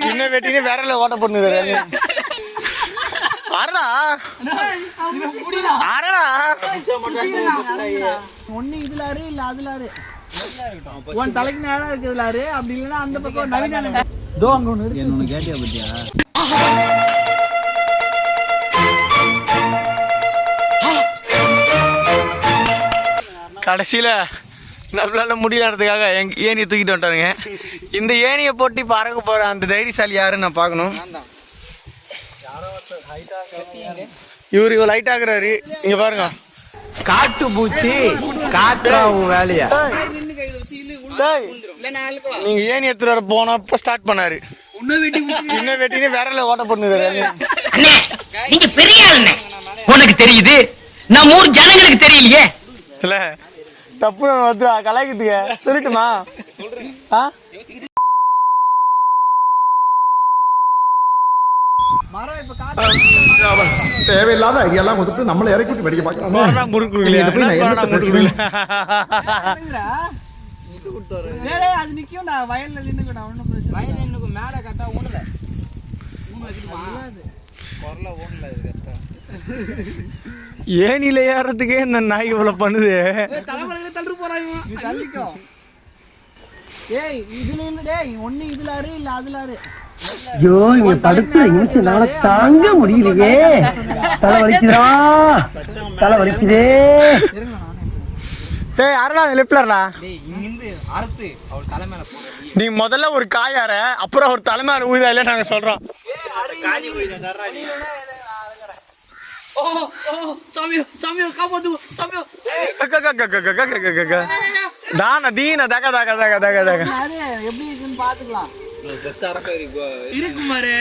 இன்னும் வெட்டினே விரல ஓட்ட பண்ணுது. அரடா அரடா ஒண்ணு இதுல அரு இல்ல அதுல அரு. உன் தலைக்கு நேரம் இருக்குதுல அரு. அப்படி இல்லைன்னா அந்த பக்கம் நவீன தோ அங்க ஒண்ணு இருக்கு. கேட்டியா பத்தியா? கடைசியில நம்மளால முடியறதுக்காக ஏணியை தூக்கிட்டு வந்துட்டாருங்க. இந்த ஏணியை போட்டு பறக்க போற அந்த தைரியசாலி யாருன்னு நான் பார்க்கணும். இவரு லைட் ஆகுறாரு. இங்க பாருங்க, காட்டு பூச்சி காட்டுறா உன் வேலையா. நீங்க ஏணி எடுத்துட்டு வர போனப்ப ஸ்டார்ட் பண்ணாரு. இன்னும் வெட்டினே விரல ஓட்ட பண்ணுது. நீங்க பெரிய ஆளுங்க, உனக்கு தெரியுது, நம்ம ஊர் ஜனங்களுக்கு தெரியலையே. இல்ல தப்பு வந்து கலாய்க்கிறதுக்கு சொல்லட்டுமா? தேவையில்லாத ஐடியாலாம் கொடுத்து நம்மள இறக்கி வெடிக்க பாக்கலாம். அது நிக்கும். வயல்ல நின்னுக்கடா, ஒண்ணும் பிரச்சனை. வயல்ல நின்னுக்கும். மேல கட்டா ஊனல ஏனில ஏறதுக்கே இந்த நாய் இவ்வளவு பண்ணுது. தலைமலையில தள்ளு போறாங்க. தள்ளிக்கோ. ஏய் இதுல இல்ல டேய், ஒண்ணு இதுல அரு இல்ல அதுல அரு. ஐயோ இங்க படுத்து நிமிஷம்னால தாங்க முடியலையே. தலை வலிக்குதா, தலை வலிக்குதே. ஏய் அரடா லெப்ட்லடா. டேய் இங்க அறுத்து அவர் தலை மேல போற. நீ முதல்ல ஒரு காயார, அப்புறம் ஒரு தலை மேல ஊதா இல்ல நாங்க சொல்றோம். காலி ஊதா தர்றா நீ. ஓ சாமியோ சாமியோ காப்பாத்து சாமியோ. தான தீன தக தக தக தக தக. அரே எப்படி இருக்குன்னு பாத்துக்கலாம். ஜஸ்ட் அரக்க இருக்கு மாரே.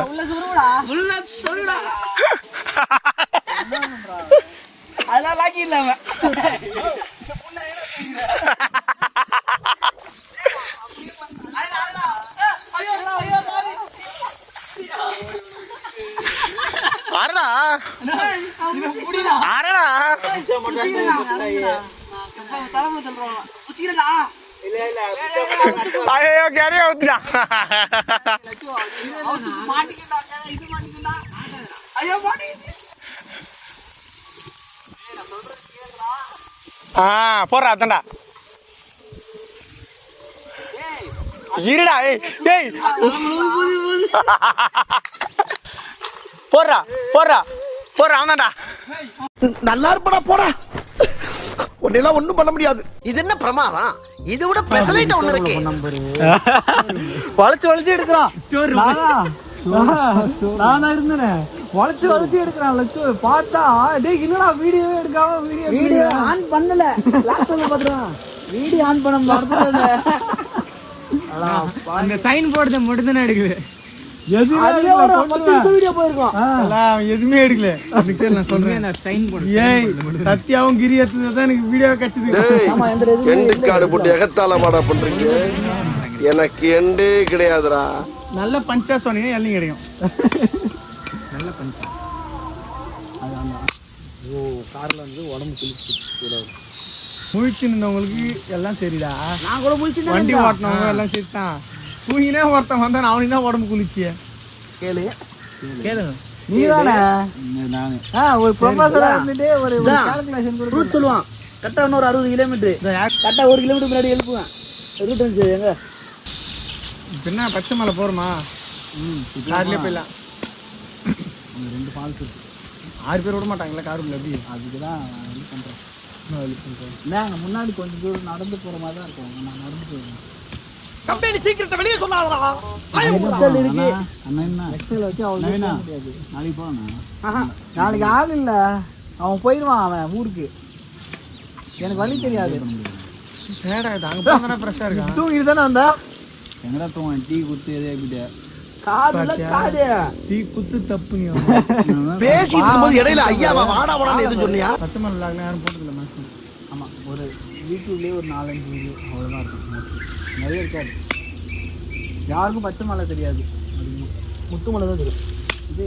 உள்ள சொல்லுடா, உள்ள சொல்லுடா. அதெல்லாம் லாக்கி இல்ல அவன். அரடா அரடா தலைமை சொல்றோம். புச்சிக்கிறடா. இல்ல இல்ல ஐயோ கேரியா ஊத்துடா. மாட்டிக்கிட்டா இது மாட்டிக்கிட்டா. ஐயோ மாட்டிக்கிச்சு. நான் சொல்றது கேக்குறா. போறா அத்தண்டா. இருடா. ஏய் போறா போறா போறா அவன்டா. நல்லா இருப்படா போடா. உன்னெல்லாம் ஒண்ணும் பண்ண முடியாது. இது என்ன பிரமாதம்? இது விட பெசலைட் ஒண்ணு இருக்கு. வளைச்சு வளைச்சு எடுக்கிறான். நானா இருந்தேன். வளைச்சு வளைச்சு எடுக்கிறான். லட்சம் பார்த்தா டேய் என்னடா வீடியோவே எடுக்காம வீடியோ ஆன் பண்ணல. லாஸ்ட்ல பாத்துறான். வீடியோ ஆன் பண்ண மறந்துட்டேன். அந்த சைன் போடுறது மட்டும் தான் எடுக்குது. எதுமே ஒரு 10 நிமிஷம் வீடியோ போயிருக்கும். எதுவுமே எடுக்கல. அதுக்கு நான் சொல்றேன், நான் சைன் போடுறேன். ஏய் சத்யாவும் கிரி ஏத்துனதான் எனக்கு வீடியோ கிடைச்சது. ஆமா எண்டு கார்டு போட்டு எகத்தால மாடா பண்றீங்க. எனக்கு எண்டே கிடையாதுடா. நல்ல பஞ்சா சொன்னீங்க எல்லாம் கிடைக்கும். நல்ல பஞ்சா. ஓ கார்ல வந்து உடம்பு குளிச்சு முழிச்சு இருந்தவங்களுக்கு எல்லாம் சரிடா. நான் கூட முழிச்சு வண்டி ஓட்டினவங்க எல்லாம் சரிதான். தூங்கினே ஒருத்தன் வந்தான், அவனா உடம்பு குளிச்சிய. கேளு கேளு நீதானே ஒரு ப்ரொஃபஸரா இருந்துட்டு ஒரு கால்குலேஷன் கொடுத்து சொல்லுவான். கரெக்டா இன்னொரு 60 கிலோமீட்டர், கரெக்டா 1 கிலோமீட்டர் முன்னாடி எழுப்புவேன். ரூட் வந்து எங்க என்ன பச்சை மலை போறோமா? கார்லயே போயிடலாம். 2 ஃபால்ஸ் இருக்கு. 6 பேர் விட மாட்டாங்களா காருக்குள்ள? எப்படி அதுக்குதான் இது பண்றேன். நாங்க முன்னாடி கொஞ்சம் தூரம் நடந்து போற மாதிரி தான் இருக்கும். நான் நடந்து போயிருவேன். கம்பெனி சீக்கிரத்தை வெளியே சொன்னாங்களா? எக்ஸல் இருக்கு. அண்ணா என்ன எக்ஸல் வச்சு அவ்வளவு முடியாது. நாளைக்கு போறேன். நாளைக்கு ஆள் இல்ல, அவன் போயிடுவான் அவன் ஊருக்கு. எனக்கு வழி தெரியாது. அங்க போனா ஃப்ரெஷ்ஷா இருக்கா? தூங்கிட்டு தானே வந்தா? எங்கடா தூங்க? டீ குத்து எதே கிட்ட காதுல காது டீ குத்து தப்பு. நீ பேசிட்டு இருக்கும்போது இடையில ஐயா வாடா வாடான்னு எதுவும் சொன்னியா? பச்சை மலை லாக்ல யாரும் போட்டதில்ல மேக்ஸிமம். ஆமா ஒரு யூடியூப்லேயே ஒரு 4-5 வீடியோ அவ்வளோதான் இருக்கும். நிறைய இருக்காது. யாருக்கும் பச்சை மலை தெரியாது. அது முத்து மலை தான் தெரியும். இது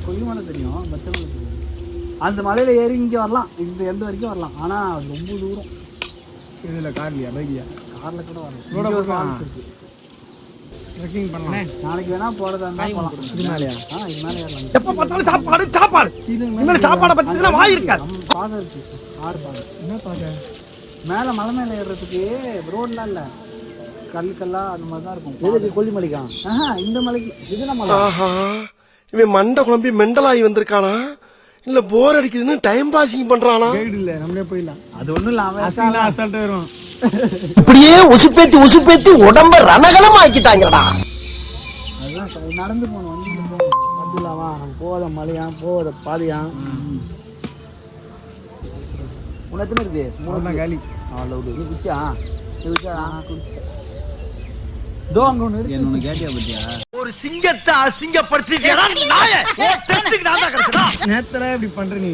கொய்ய மலை தெரியும், பச்சை மலை தெரியும். அந்த மலையில் ஏறி இங்கே வரலாம், இந்த எந்த வரைக்கும் வரலாம். ஆனால் அது ரொம்ப தூரம். இதில் கார்லையா பைக்லையா? காரில் கூட வரலாம். ரோட இருக்கு. ட்ரெக்கிங் பண்ணலாம். நாளைக்கு வேணா போறதா இருந்தா போலாம். இது மேலயா? இது மேலே ஏறலாம். எப்ப பார்த்தாலும் சாப்பாடு சாப்பாடு. இனிமேல் சாப்பாடை பத்தி வாய் இருக்காது. பாதை இருக்கு, 6 பாதை. என்ன பாக்க? மேலே மலை மேலே ஏறுறதுக்கு ரோட்லாம் இல்லை, கல்லா அந்த மாதிரி தான் இருக்கும். எதுக்கு கொல்லிமலைக்கா? இந்த மலைக்கு இது நம்ம ஆஹா இவன் மண்டை குழம்பி மெண்டலாகி வந்திருக்கானா இல்ல போர் அடிக்குதுன்னு டைம் பாசிங் பண்றானா? கைடு இல்ல, நம்மளே போயிடலாம். அது ஒன்றும் இல்லை, அவன் அசால்ட்டா வரும். இப்படியே உசுப்பேத்தி உடம்ப ரணகலம் ஆக்கிட்டாங்கடா. அதுதான் நடந்து போகணும், வண்டியில் போகணும். அதுலாவா நம்ம போகாத மலையா போகாத பாதையா. உனக்கு இருக்கு அவ்வளவுதான் காலி. நீ குச்சியா? நீ குச்சியா? தோ அங்க ஒன்று இருக்கு. என்ன கேட்டியா பத்தியா? ஒரு சிங்கத்தை அசிங்கப்படுத்திட்டா நாயே. ஓ டெஸ்டுக்கு நான் தான் கிடைச்சதா? நேத்தரா இப்படி பண்ற நீ?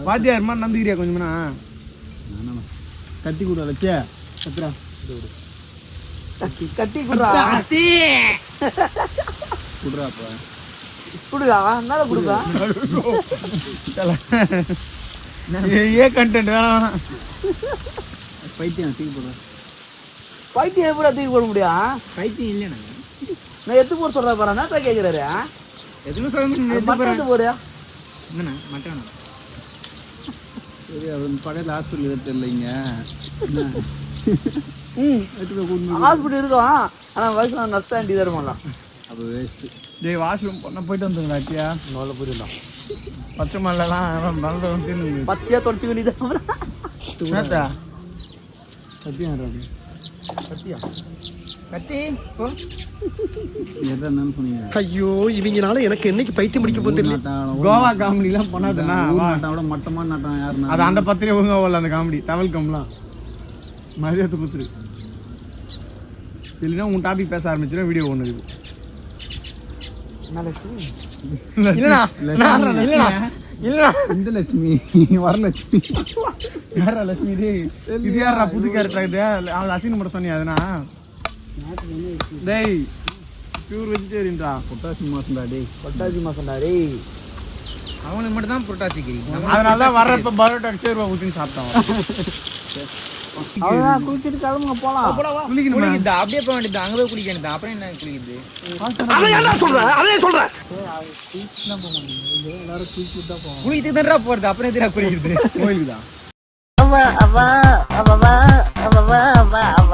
வாத்தியார் மாதிரி நந்துக்கிறியா கொஞ்சம்னா? கத்தி கூட வச்சே கத்துறா. கத்தி குடுறா. குடுறாப்பா. குடுடா, என்னால குடுடா. ஏ கண்டென்ட் வேணாம். பைத்தியம் தூக்கி போடுற. பைத்தியம் எப்படி தூக்கி போட முடியும்? பைத்தியம் இல்லைண்ணா. நான் எடுத்து போட சொல்றா பாரு. என்ன கேட்கிறாரு? எதுவும் சொல்ல மட்டும் போறியா? என்னண்ணா மட்டன் சரி, அவர் படையில ஹாஸ்பிட்டல் எதுவும் தெரியலைங்க. ஹாஸ்பிட்டல் இருக்கும், ஆனால் வயசு நான் நஷ்டம் வேண்டி தருமாலாம். அப்போ வேஸ்ட்டு. டேய் வாஷ்ரூம் பண்ண போயிட்டு வந்துங்களா? அத்தியா நல்ல போயிருந்தான். பச்சை மல்லாம் பச்சையா தொடச்சு வேண்டியது. சத்தியா கத்தியா கத்தி எதான் சொன்னீங்க? ஐயோ இவங்கனால எனக்கு என்னைக்கு பைத்தியம் பிடிக்க போகுது. கோவா காமெடிலாம் பண்ணாதுன்னா மட்டமா நாட்டம் யாருன்னா அது அந்த பத்திரிகை ஒழுங்கா போடல. அந்த காமெடி டவல் கம்லாம் மரியாதை கொடுத்துரு. இல்லைன்னா உன் டாபிக் பேச ஆரம்பிச்சிடும். வீடியோ ஒன்று இருக்குது. இந்த லட்சுமி வரலட்சுமி யாரா லட்சுமி? இது யாரா புது கேரக்டர்? இது அவன் அசின் மட்டும் சொன்னியா? அதுனா டேய் பியூர் வெஜிடேரியன்டா. பொட்டாசி மாசம்டா டேய். பொட்டாசி மாசம்டா டேய். அவனுக்கு மட்டும் தான் புரட்டாசி கறி. அதனால தான் வர்றப்ப பரோட்டா சேர்வா ஊற்றின்னு சாப்பிட்டான். அவ்வளோதான், குளிச்சுட்டு கிளம்புங்க போகலாம். குளிக்கணுமா? அப்படியே போக வேண்டியது, அங்கே போய் குளிக்க அப்புறம் என்ன குளிக்குது? அதையே சொல்றேன். குளிச்சுட்டு தான் போக முடியும். எல்லாரும் குளிச்சுட்டு தான் போவோம். குளிக்குது தான்டா போறது, அப்புறம் எதிராக குளிக்குது? கோயிலுக்கு தான். அவ அவ அவ அவ அவ அவ